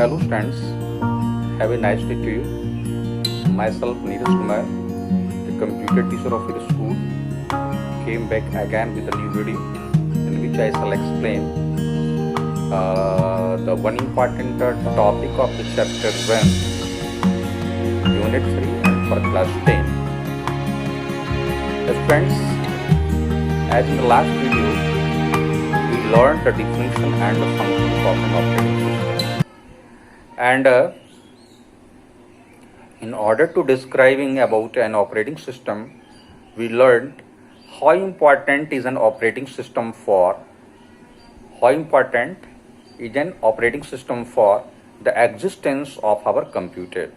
Hello friends, have a nice day to you. Myself Neeraj Kumar, the computer teacher of your school, came back again with a new video in which I shall explain the one important topic of the chapter 1, unit 3 and for class 10. Friends, as in the last video, we learned the definition and the function of an operating system. And in order to describing about an operating system, we learned how important is an operating system for the existence of our computer.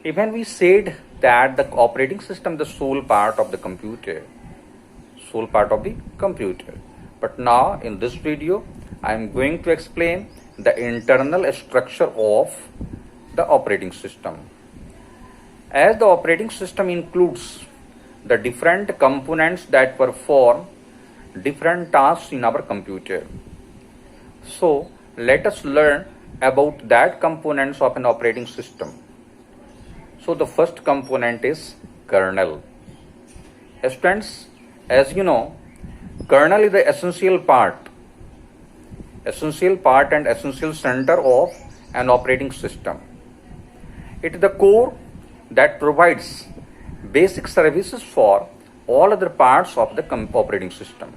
Even we said that the operating system, the sole part of the computer. But now in this video, I am going to explain the internal structure of the operating system. As the operating system includes the different components that perform different tasks in our computer. So let us learn about that components of an operating system. So the first component is kernel. Friends, as you know, kernel is the essential part and essential center of an operating system. It is the core that provides basic services for all other parts of the operating system.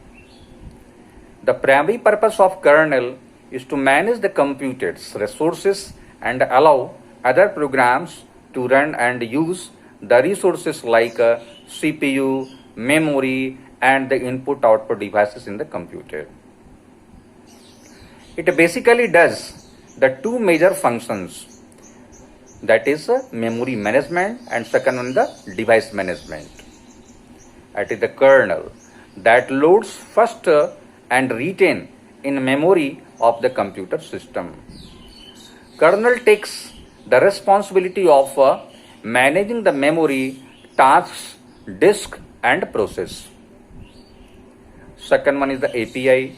The primary purpose of kernel is to manage the computer's resources and allow other programs to run and use the resources like CPU, memory, and the input-output devices in the computer. It basically does the two major functions, that is memory management and second one the device management. That is the kernel that loads first and retain in memory of the computer system. Kernel takes the responsibility of managing the memory, tasks, disk and process. Second one is the API.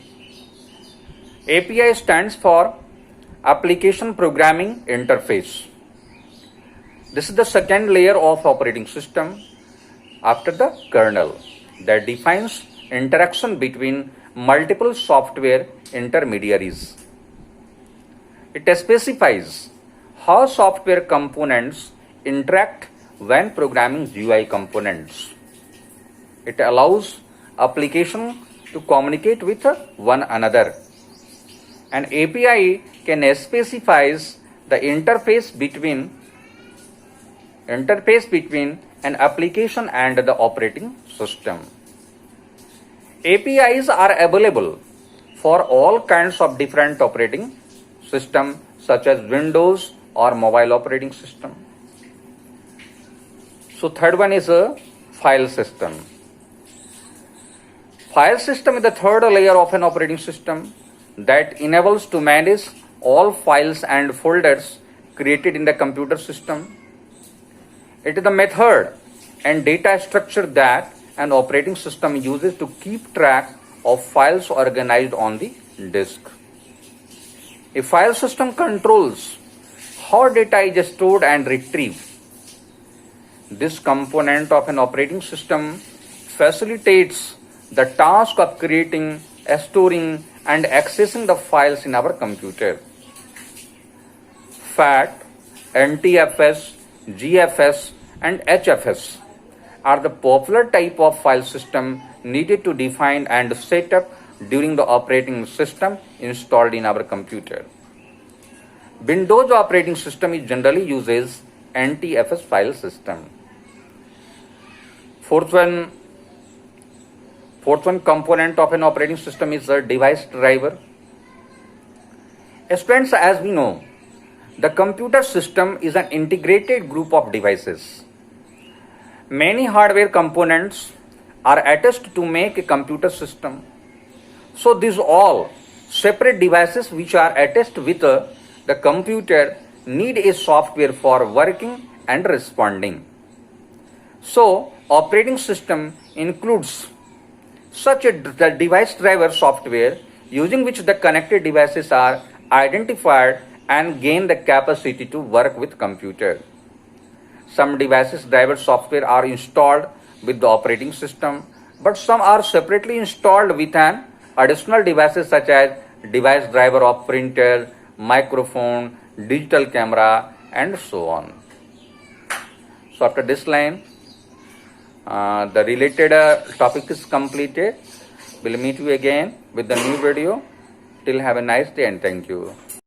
API stands for Application Programming Interface. This is the second layer of operating system after the kernel that defines interaction between multiple software intermediaries. It specifies how software components interact when programming GUI components. It allows application to communicate with one another. An API can specify the interface between an application and the operating system. APIs are available for all kinds of different operating systems such as Windows or mobile operating system. So third one is a file system. File system is the third layer of an operating system that enables to manage all files and folders created in the computer system. It is the method and data structure that an operating system uses to keep track of files organized on the disk. A file system controls how data is stored and retrieved. This component of an operating system facilitates the task of creating, storing, and accessing the files in our computer. FAT, NTFS, GFS, and HFS are the popular type of file system needed to define and set up during the operating system installed in our computer. Windows operating system generally uses NTFS file system. Fourth one component of an operating system is a device driver. Friends, as we know, the computer system is an integrated group of devices. Many hardware components are attached to make a computer system. So these all separate devices which are attached with the computer need a software for working and responding. So operating system includes such a device driver software using which the connected devices are identified and gain the capacity to work with computer. Some devices driver software are installed with the operating system, but some are separately installed with an additional devices such as device driver of printer, microphone, digital camera, and so on. So after this line, the related topic is completed. We'll meet you again with the new video. Till have a nice day and thank you.